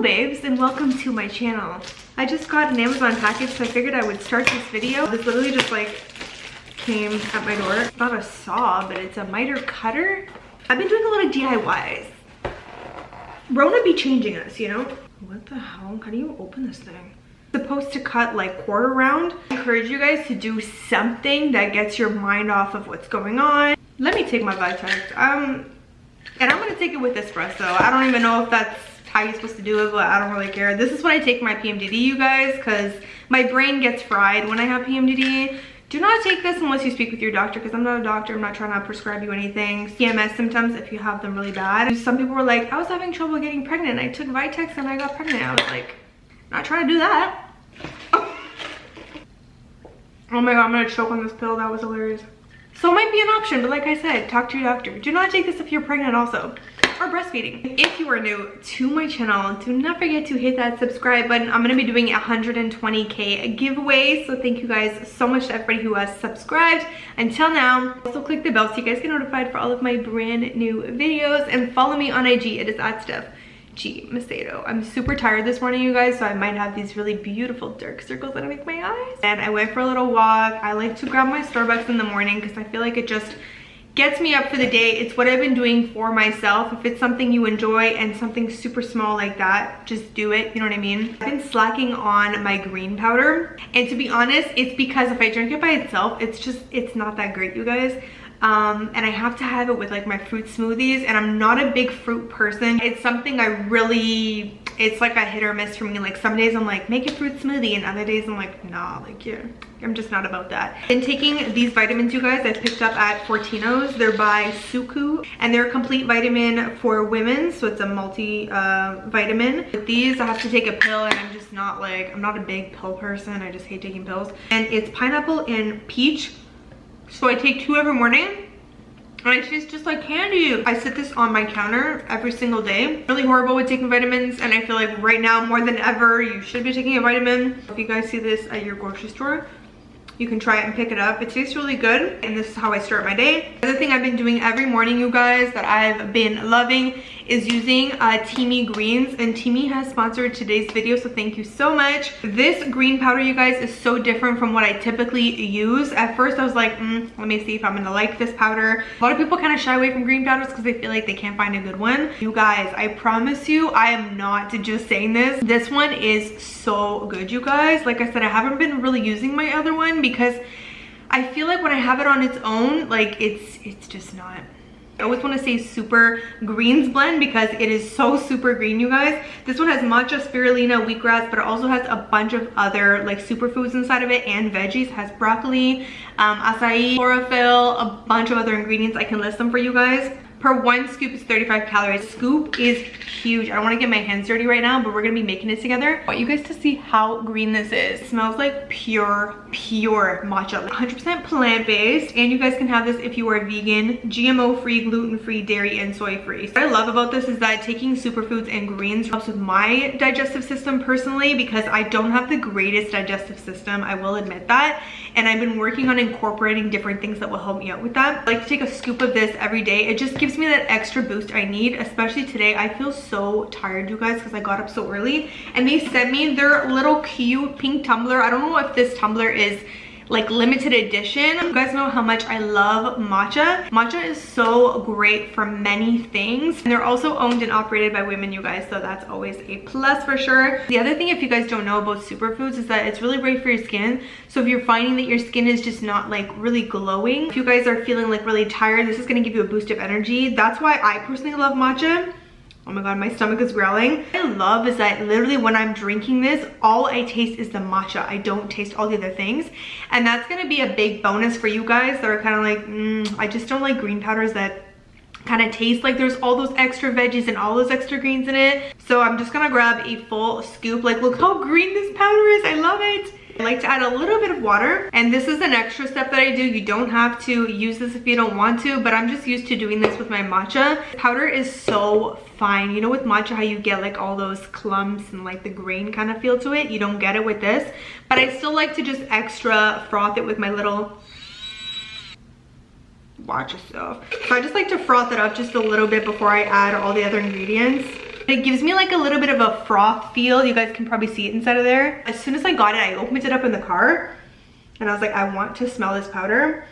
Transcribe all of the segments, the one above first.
babes, and welcome to my channel. I just got an Amazon package, so I figured I would start this video. This literally just like came at my door. It's not a saw, but it's a miter cutter. I've been doing a lot of DIYs. Rona be changing us, you know? What the hell? How do you open this thing? It's supposed to cut like quarter round. I encourage you guys to do something that gets your mind off of what's going on. Let me take my Vitex. And I'm gonna take it with espresso. I don't even know if that's how you're supposed to do it, but I don't really care. This is when I take my PMDD, you guys, because my brain gets fried when I have PMDD. Do not take this unless you speak with your doctor, because I'm not a doctor. I'm not trying to prescribe you anything. PMS symptoms, if you have them really bad. Some people were like, I was having trouble getting pregnant. I took Vitex and I got pregnant. I was like, not trying to do that. Oh my god, I'm gonna choke on this pill. That was hilarious. So it might be an option, but like I said, talk to your doctor. Do not take this if you're pregnant also, or breastfeeding. If you are new to my channel, do not forget to hit that subscribe button. I'm gonna be doing a 120K giveaway, so thank you guys so much to everybody who has subscribed until now. Also click the bell so you guys get notified for all of my brand new videos, and follow me on IG. It is at Macedo. I'm super tired this morning, you guys, so I might have these really beautiful dark circles that make my eyes. And I went for a little walk. I like to grab my Starbucks in the morning because I feel like it just gets me up for the day. It's what I've been doing for myself. If it's something you enjoy and something super small like that, just do it, you know what I mean? I've been slacking on my green powder, and to be honest, it's because if I drink it by itself, it's not that great, you guys. And I have to have it with like my fruit smoothies, and I'm not a big fruit person. It's something I really, it's like a hit or miss for me. Like some days I'm like, make a fruit smoothie, and other days I'm like, nah, like yeah, I'm just not about that. And taking these vitamins, you guys, I picked up at Fortino's. They're by Suku, and they're a complete vitamin for women, so it's a multi vitamin. With these, I have to take a pill, and I'm just not like, I'm not a big pill person. I just hate taking pills. And it's pineapple and peach. So I take 2 every morning, and it tastes just like candy. I sit this on my counter every single day. Really horrible with taking vitamins, and I feel like right now more than ever you should be taking a vitamin. If you guys see this at your grocery store, you can try it and pick it up. It tastes really good, and this is how I start my day. The other thing I've been doing every morning, you guys, that I've been loving is using Teamy greens, and Teamy has sponsored today's video, so thank you so much. This green powder, you guys, is so different from what I typically use. At first I was like, let me see if I'm gonna like this powder. A lot of people kind of shy away from green powders because they feel like they can't find a good one. You guys, I promise you, I am not just saying this. This one is so good, you guys. Like I said, I haven't been really using my other one because I feel like when I have it on its own, like it's just not. I always want to say super greens blend because it is so super green, you guys. This one has matcha, spirulina, wheatgrass, but it also has a bunch of other like superfoods inside of it, and veggies. It has broccoli, acai, chlorophyll, a bunch of other ingredients. I can list them for you guys. Per 1 scoop is 35 calories. Scoop is huge. I don't want to get my hands dirty right now, but we're going to be making it together. I want you guys to see how green this is. It smells like pure matcha. 100% plant-based, and you guys can have this if you are vegan, GMO-free, gluten-free, dairy, and soy-free. What I love about this is that taking superfoods and greens helps with my digestive system personally, because I don't have the greatest digestive system, I will admit that, and I've been working on incorporating different things that will help me out with that. I like to take a scoop of this every day. It just gives me that extra boost I need, especially today. I feel so tired, you guys, because I got up so early, and they sent me their little cute pink tumbler. I don't know if this tumbler is like limited edition. You guys know how much I love matcha. Matcha is so great for many things, and they're also owned and operated by women, you guys, so that's always a plus for sure. The other thing, if you guys don't know about superfoods, is that it's really great for your skin. So if you're finding that your skin is just not like really glowing, if you guys are feeling like really tired, this is going to give you a boost of energy. That's why I personally love matcha. Oh my god, my stomach is growling. What I love is that literally when I'm drinking this, all I taste is the matcha. I don't taste all the other things. And that's gonna be a big bonus for you guys that are kind of like, I just don't like green powders that kind of taste like there's all those extra veggies and all those extra greens in it. So I'm just gonna grab a full scoop. Like, look how green this powder is. I love it. I like to add a little bit of water, and this is an extra step that I do. You don't have to use this if you don't want to, but I'm just used to doing this with my matcha. Powder is so fine. You know, with matcha how you get like all those clumps and like the grain kind of feel to it? You don't get it with this, but I still like to just extra froth it with my little, watch yourself. So I just like to froth it up just a little bit before I add all the other ingredients. It gives me like a little bit of a froth feel. You guys can probably see it inside of there. As soon as I got it, I opened it up in the car and I was like, I want to smell this powder.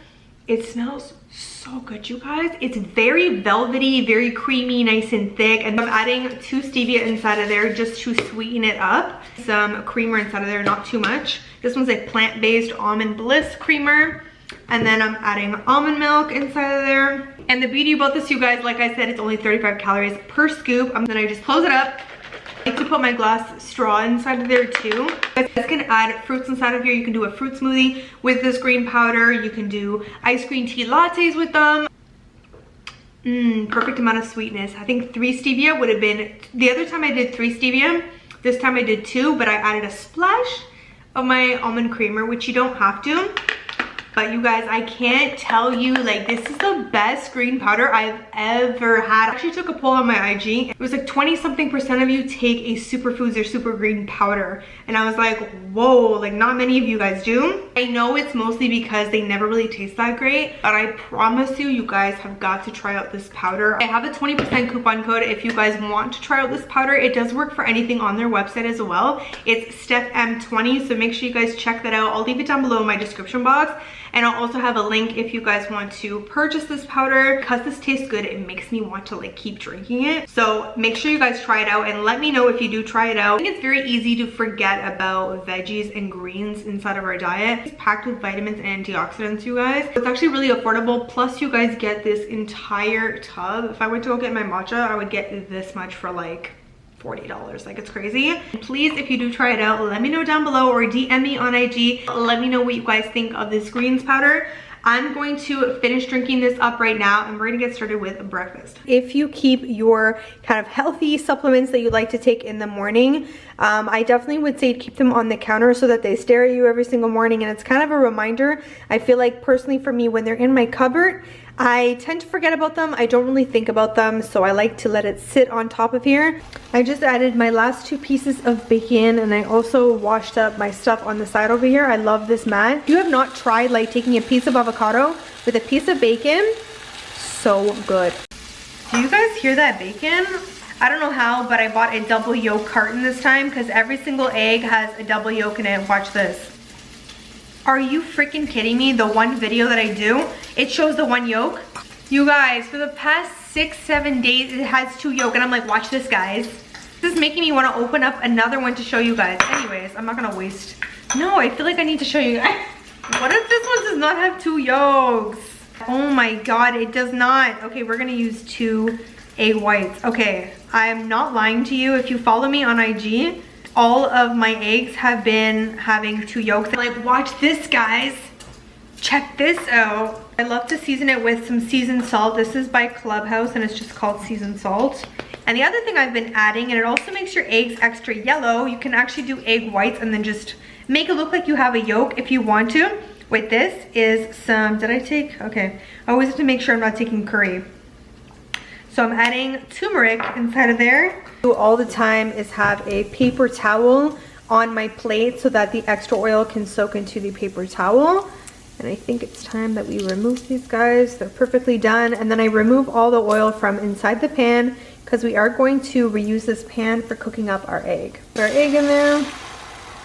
It smells so good, you guys. It's very velvety, very creamy, nice and thick. And I'm adding 2 stevia inside of there just to sweeten it up. Some creamer inside of there, not too much. This one's a plant-based almond bliss creamer. And then I'm adding almond milk inside of there. And the beauty about this, you guys, like I said, it's only 35 calories per scoop. Then I just close it up. I like to put my glass straw inside of there too. You guys can add fruits inside of here. You can do a fruit smoothie with this green powder. You can do ice green tea lattes with them. Perfect amount of sweetness. I think 3 stevia would have been, the other time I did 3 stevia, this time I did 2, but I added a splash of my almond creamer, which you don't have to. But you guys, I can't tell you, like, this is the best green powder I've ever had. I actually took a poll on my IG. It was like 20-something% of you take a Superfoods or super green powder. And I was like, whoa, like not many of you guys do. I know it's mostly because they never really taste that great, but I promise you, you guys have got to try out this powder. I have a 20% coupon code if you guys want to try out this powder. It does work for anything on their website as well. It's StephM20, so make sure you guys check that out. I'll leave it down below in my description box. And I'll also have a link if you guys want to purchase this powder. Because this tastes good, it makes me want to like keep drinking it. So make sure you guys try it out and let me know if you do try it out. I think it's very easy to forget about veggies and greens inside of our diet. It's packed with vitamins and antioxidants, you guys. It's actually really affordable. Plus you guys get this entire tub. If I went to go get my matcha, I would get this much for like $40. Like, it's crazy. Please, if you do try it out, let me know down below or DM me on IG. Let me know what you guys think of this greens powder. I'm going to finish drinking this up right now and we're gonna get started with breakfast. If you keep your kind of healthy supplements that you like to take in the morning, I definitely would say keep them on the counter so that they stare at you every single morning, and it's kind of a reminder. I feel like personally for me, when they're in my cupboard, I tend to forget about them. I don't really think about them, so I like to let it sit on top of here. I just added my last 2 pieces of bacon, and I also washed up my stuff on the side over here. I love this mat. If you have not tried like taking a piece of avocado with a piece of bacon, so good. Do you guys hear that bacon? I don't know how, but I bought a double yolk carton this time because every single egg has a double yolk in it. Watch this. Are you freaking kidding me? The one video that I do, it shows the 1 yolk. You guys, for the past 6-7 days, it has 2 yolk, and I'm like, watch this, guys. This is making me want to open up another one to show you guys. Anyways, I'm not gonna waste. No, I feel like I need to show you guys. What if this one does not have 2 yolks? Oh my God, it does not. Okay, we're gonna use 2 egg whites. Okay, I'm not lying to you. If you follow me on IG, all of my eggs have been having 2 yolks. Like, watch this, guys. Check this out. I love to season it with some seasoned salt. This is by Clubhouse and it's just called seasoned salt. And the other thing I've been adding, and it also makes your eggs extra yellow, you can actually do egg whites and then just make it look like you have a yolk if you want to. With this is some, did I take? Okay. I always have to make sure I'm not taking curry. So I'm adding turmeric inside of there. All the time is have a paper towel on my plate so that the extra oil can soak into the paper towel. And I think it's time that we remove these guys. They're perfectly done. And then I remove all the oil from inside the pan because we are going to reuse this pan for cooking up our egg. Put our egg in there.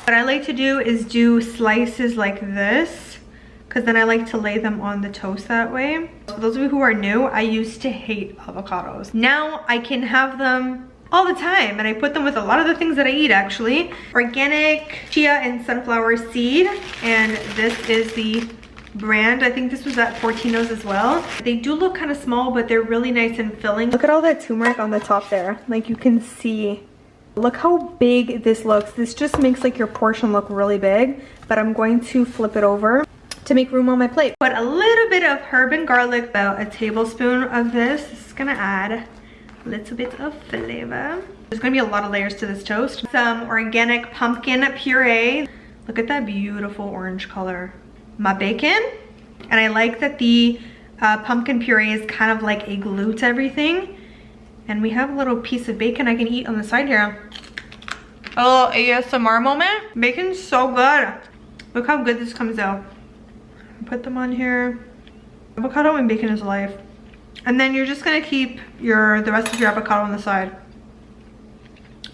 What I like to do is do slices like this, because then I like to lay them on the toast that way. For those of you who are new, I used to hate avocados. Now I can have them all the time, and I put them with a lot of the things that I eat actually. Organic chia and sunflower seed, and this is the brand. I think this was at Fortino's as well. They do look kind of small, but they're really nice and filling. Look at all that turmeric on the top there. Like, you can see. Look how big this looks. This just makes like your portion look really big, but I'm going to flip it over to make room on my plate. Put a little bit of herb and garlic, about a tablespoon of this. This is gonna add a little bit of flavor. There's gonna be a lot of layers to this toast. Some organic pumpkin puree. Look at that beautiful orange color. My bacon, and I like that the pumpkin puree is kind of like a glue to everything. And we have a little piece of bacon I can eat on the side here. A little ASMR moment. Bacon's so good. Look how good this comes out. Put them on here. Avocado and bacon is life. And then you're just gonna keep the rest of your avocado on the side.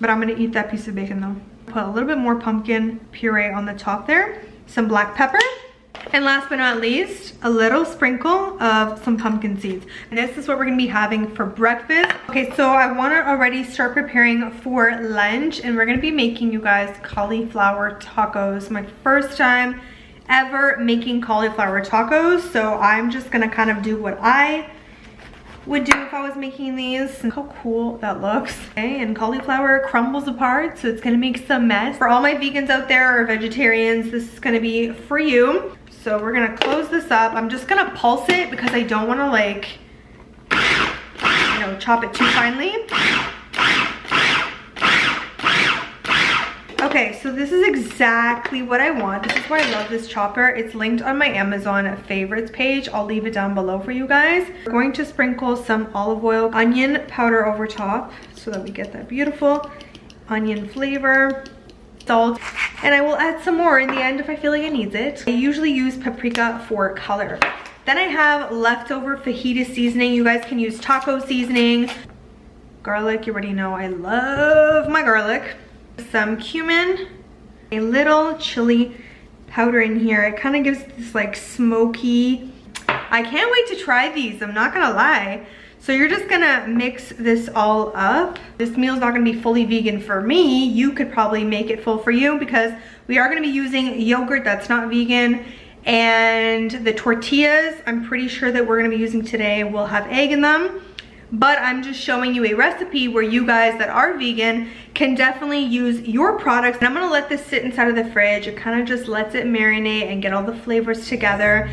but I'm gonna eat that piece of bacon though. Put a little bit more pumpkin puree on the top there, some black pepper, and last but not least, a little sprinkle of some pumpkin seeds. And this is what we're gonna be having for breakfast. Okay, so I wanna already start preparing for lunch, and we're gonna be making, you guys, cauliflower tacos. My first time ever making cauliflower tacos, so I'm just gonna kind of do what I would do if I was making these. Look how cool that looks. Okay, and cauliflower crumbles apart, so it's gonna make some mess. For all my vegans out there or vegetarians, this is gonna be for you. So we're gonna close this up. I'm just gonna pulse it because I don't wanna like, you know, chop it too finely. Okay, so this is exactly what I want. This is why I love this chopper. It's linked on my Amazon favorites page. I'll leave it down below for you guys. We're going to sprinkle some olive oil, onion powder over top so that we get that beautiful onion flavor, salt, and I will add some more in the end if I feel like it needs it. I usually use paprika for color. Then I have leftover fajita seasoning. You guys can use taco seasoning. Garlic, you already know I love my garlic. Some cumin, a little chili powder in here. It kind of gives this like smoky. I can't wait to try these, I'm not gonna lie. So you're just gonna mix this all up. This meal's not gonna be fully vegan for me. You could probably make it full for you because we are gonna be using yogurt that's not vegan, and the tortillas, I'm pretty sure that we're gonna be using today will have egg in them. But I'm just showing you a recipe where you guys that are vegan can definitely use your products. And I'm gonna let this sit inside of the fridge. It kind of just lets it marinate and get all the flavors together.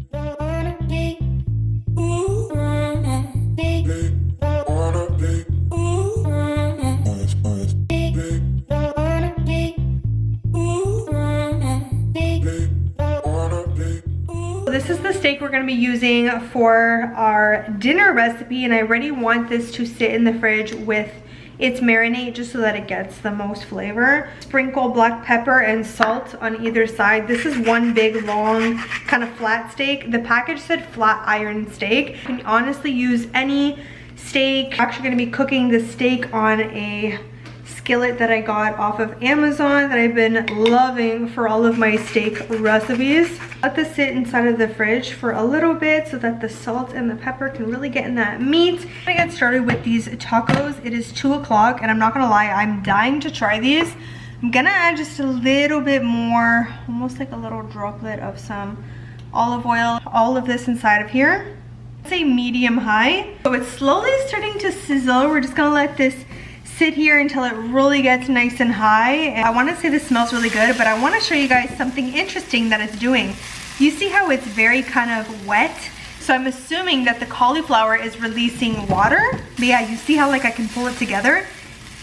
This is the steak we're going to be using for our dinner recipe, and I already want this to sit in the fridge with its marinade just so that it gets the most flavor. Sprinkle black pepper and salt on either side. This is one big long kind of flat steak. The package said flat iron steak. You can honestly use any steak. I'm actually going to be cooking the steak on a skillet that I got off of Amazon that I've been loving for all of my steak recipes. Let this sit inside of the fridge for a little bit so that the salt and the pepper can really get in that meat. I'm gonna get started with these tacos. It is 2 o'clock and I'm not gonna lie, I'm dying to try these. I'm gonna add just a little bit more, almost like a little droplet of some olive oil. All of this inside of here. It's a medium high. So it's slowly starting to sizzle. We're just gonna let this sit here until it really gets nice and high. And I want to say this smells really good, but I want to show you guys something interesting that it's doing. You see how it's very kind of wet? So I'm assuming that the cauliflower is releasing water. But yeah, you see how like I can pull it together?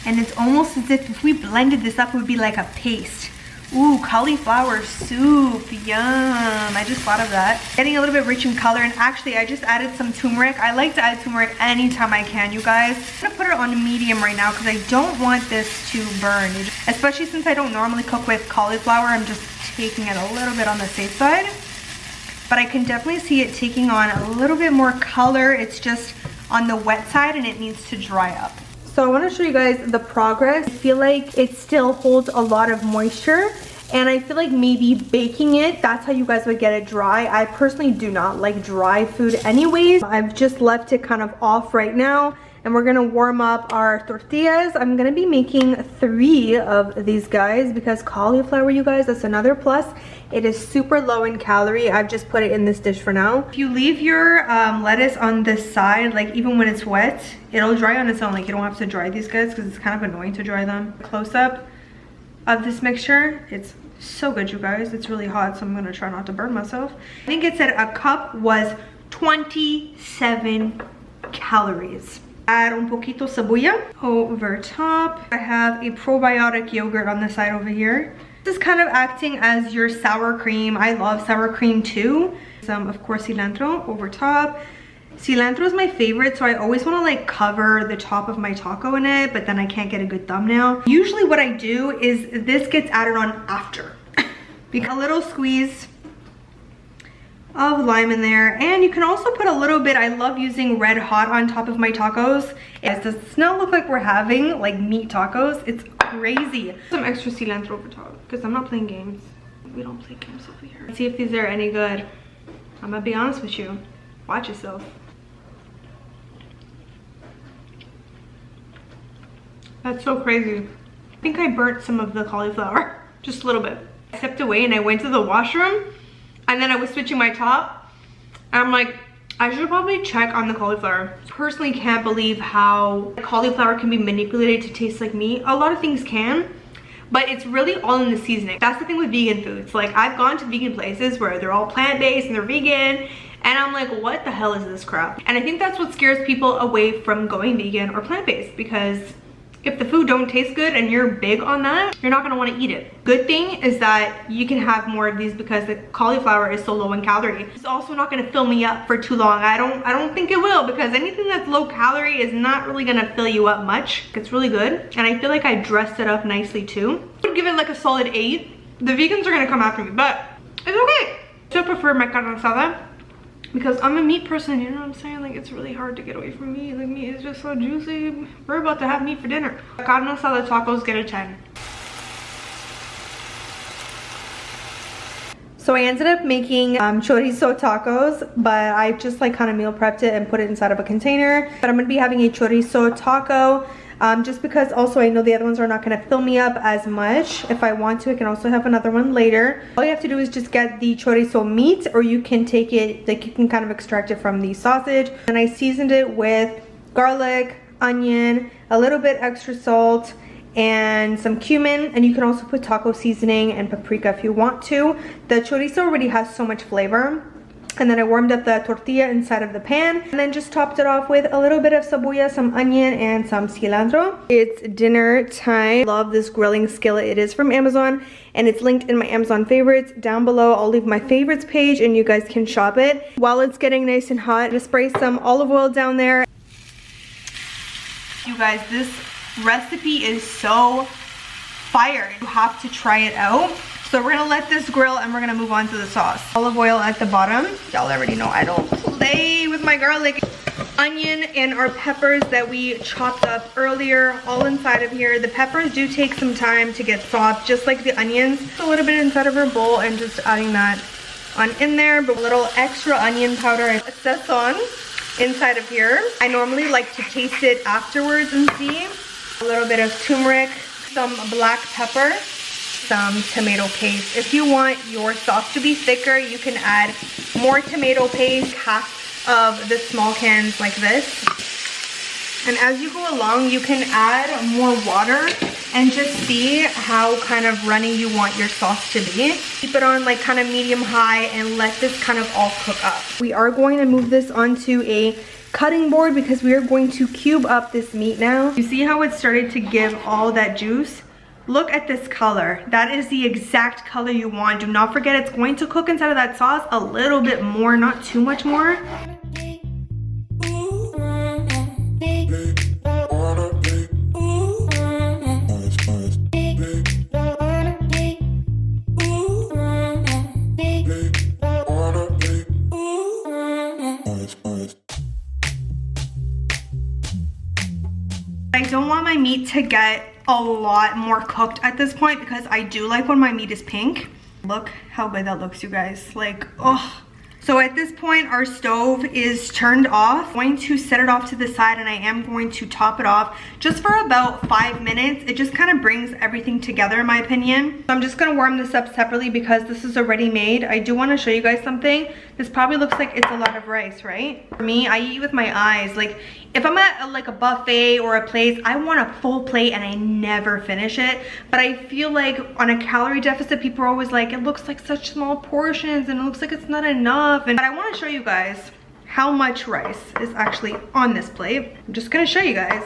And it's almost as if we blended this up, it would be like a paste. Ooh, cauliflower soup, yum. I just thought of that. Getting a little bit rich in color, and actually I just added some turmeric. I like to add turmeric anytime I can, you guys. I'm gonna put it on medium right now because I don't want this to burn. Especially since I don't normally cook with cauliflower, I'm just taking it a little bit on the safe side. But I can definitely see it taking on a little bit more color. It's just on the wet side and it needs to dry up. So I want to show you guys the progress. I feel like it still holds a lot of moisture, and I feel like maybe baking it, that's how you guys would get it dry. I personally do not like dry food anyways. I've just left it kind of off right now, and we're gonna warm up our tortillas. I'm gonna be making 3 of these guys because cauliflower, you guys, that's another plus. It is super low in calorie. I've just put it in this dish for now. If you leave your lettuce on this side, like even when it's wet, it'll dry on its own. Like you don't have to dry these guys because it's kind of annoying to dry them. Close up of this mixture. It's so good, you guys. It's really hot, so I'm gonna try not to burn myself. I think it said a cup was 27 calories. Add un poquito cebolla over top. I have a probiotic yogurt on the side over here. This is kind of acting as your sour cream. I love sour cream too. Some, of course, cilantro over top. Cilantro is my favorite, so I always want to like cover the top of my taco in it, but then I can't get a good thumbnail. Usually what I do is this gets added on after. A little squeeze of lime in there, and you can also put a little bit, I love using Red Hot on top of my tacos. It does not look like we're having like meat tacos. It's crazy. Some extra cilantro over top because I'm not playing games. We don't play games over here. Let's see if these are any good. I'm gonna be honest with you. Watch yourself. That's so crazy. I think I burnt some of the cauliflower, just a little bit. I stepped away and I went to the washroom and then I was switching my top. And I'm like, I should probably check on the cauliflower. Personally can't believe how cauliflower can be manipulated to taste like meat. A lot of things can, but it's really all in the seasoning. That's the thing with vegan foods. Like, I've gone to vegan places where they're all plant-based and they're vegan, and I'm like, what the hell is this crap? And I think that's what scares people away from going vegan or plant-based, because if the food don't taste good and you're big on that, you're not gonna wanna eat it. Good thing is that you can have more of these because the cauliflower is so low in calorie. It's also not gonna fill me up for too long. I don't think it will, because anything that's low calorie is not really gonna fill you up much. It's really good. And I feel like I dressed it up nicely too. I would give it like a solid 8. The vegans are gonna come after me, but it's okay. I still prefer my carne asada, because I'm a meat person, you know what I'm saying? Like, it's really hard to get away from meat. Like, meat is just so juicy. We're about to have meat for dinner. Carne asada tacos get a 10. So I ended up making chorizo tacos, but I just like kind of meal prepped it and put it inside of a container. But I'm gonna be having a chorizo taco. Just because also I know the other ones are not going to fill me up as much. If I want to, I can also have another one later. All you have to do is just get the chorizo meat, or you can take it, like you can kind of extract it from the sausage. And I seasoned it with garlic, onion, a little bit extra salt, and some cumin. And you can also put taco seasoning and paprika if you want to. The chorizo already has so much flavor. And then I warmed up the tortilla inside of the pan and then just topped it off with a little bit of cebolla, some onion, and some cilantro. It's dinner time. I love this grilling skillet. It is from Amazon and it's linked in my Amazon favorites. Down below, I'll leave my favorites page and you guys can shop it. While it's getting nice and hot, just spray some olive oil down there. You guys, this recipe is so fire. You have to try it out. So we're gonna let this grill and we're gonna move on to the sauce. Olive oil at the bottom. Y'all already know I don't play with my garlic. Onion and our peppers that we chopped up earlier, all inside of here. The peppers do take some time to get soft, just like the onions. A little bit inside of our bowl and just adding that on in there. But a little extra onion powder and sazon inside of here. I normally like to taste it afterwards and see. A little bit of turmeric, some black pepper, some tomato paste. If you want your sauce to be thicker, you can add more tomato paste, half of the small cans like this. And as you go along, you can add more water and just see how kind of runny you want your sauce to be. Keep it on like kind of medium high and let this kind of all cook up. We are going to move this onto a cutting board because we are going to cube up this meat now. You see how it started to give all that juice? Look at this color. That is the exact color you want. Do not forget it's going to cook inside of that sauce a little bit more, not too much more. I don't want my meat to get a lot more cooked at this point because I do like when my meat is pink. Look how good that looks, you guys. Like, oh. So at this point, our stove is turned off. I'm going to set it off to the side and I am going to top it off just for about 5 minutes. It just kind of brings everything together in my opinion. So I'm just gonna warm this up separately because this is already made. I do wanna show you guys something. This probably looks like it's a lot of rice, right? For me, I eat with my eyes. Like, if I'm at like a buffet or a place, I want a full plate and I never finish it. But I feel like on a calorie deficit, people are always like, it looks like such small portions and it looks like it's not enough. But I want to show you guys how much rice is actually on this plate. I'm just gonna show you guys.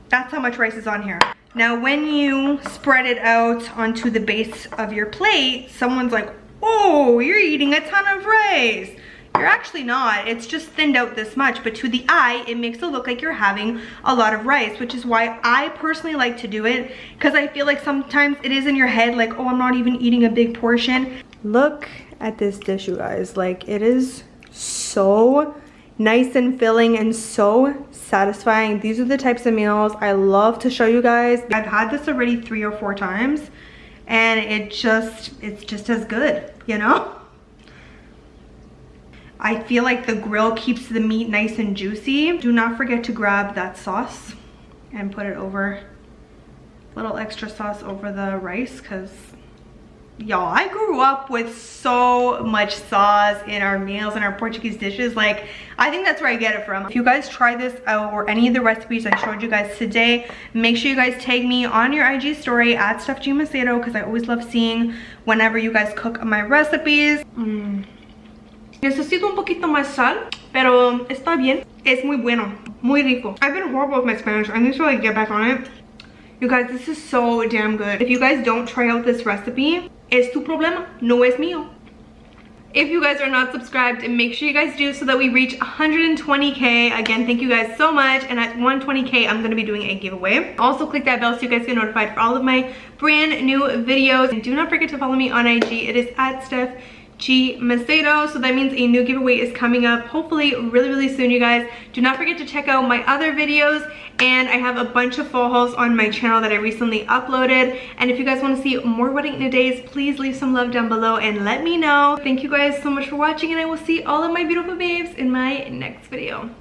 That's how much rice is on here. Now, when you spread it out onto the base of your plate, someone's like, oh, you're eating a ton of rice. You're actually not. It's just thinned out this much, but to the eye, it makes it look like you're having a lot of rice, which is why I personally like to do it, because I feel like sometimes it is in your head like, oh, I'm not even eating a big portion. Look at this dish, you guys. Like, it is so nice and filling and so satisfying. These are the types of meals I love to show you guys. I've had this already 3 or 4 times and it's just as good, you know? I feel like the grill keeps the meat nice and juicy. Do not forget to grab that sauce and put it over, little extra sauce over the rice, because y'all, I grew up with so much sauce in our meals and our Portuguese dishes. Like, I think that's where I get it from. If you guys try this out or any of the recipes I showed you guys today, make sure you guys tag me on your IG story at Macedo, because I always love seeing whenever you guys cook my recipes. Necesito un poquito más sal, pero está bien. Es muy bueno, muy rico. I've been horrible with my Spanish. I need to like get back on it. You guys, this is so damn good. If you guys don't try out this recipe, es tu problema, no es mío. If you guys are not subscribed, make sure you guys do so that we reach 120K. Again, thank you guys so much. And at 120K, I'm gonna be doing a giveaway. Also, click that bell so you guys get notified for all of my brand new videos. And do not forget to follow me on IG. It is at Macedo. So that means a new giveaway is coming up, hopefully really soon, you guys. Do not forget to check out my other videos, and I have a bunch of fall hauls on my channel that I recently uploaded. And if you guys want to see more wedding in a days, please leave some love down below and let me know. Thank you guys so much for watching, and I will see all of my beautiful babes in my next video.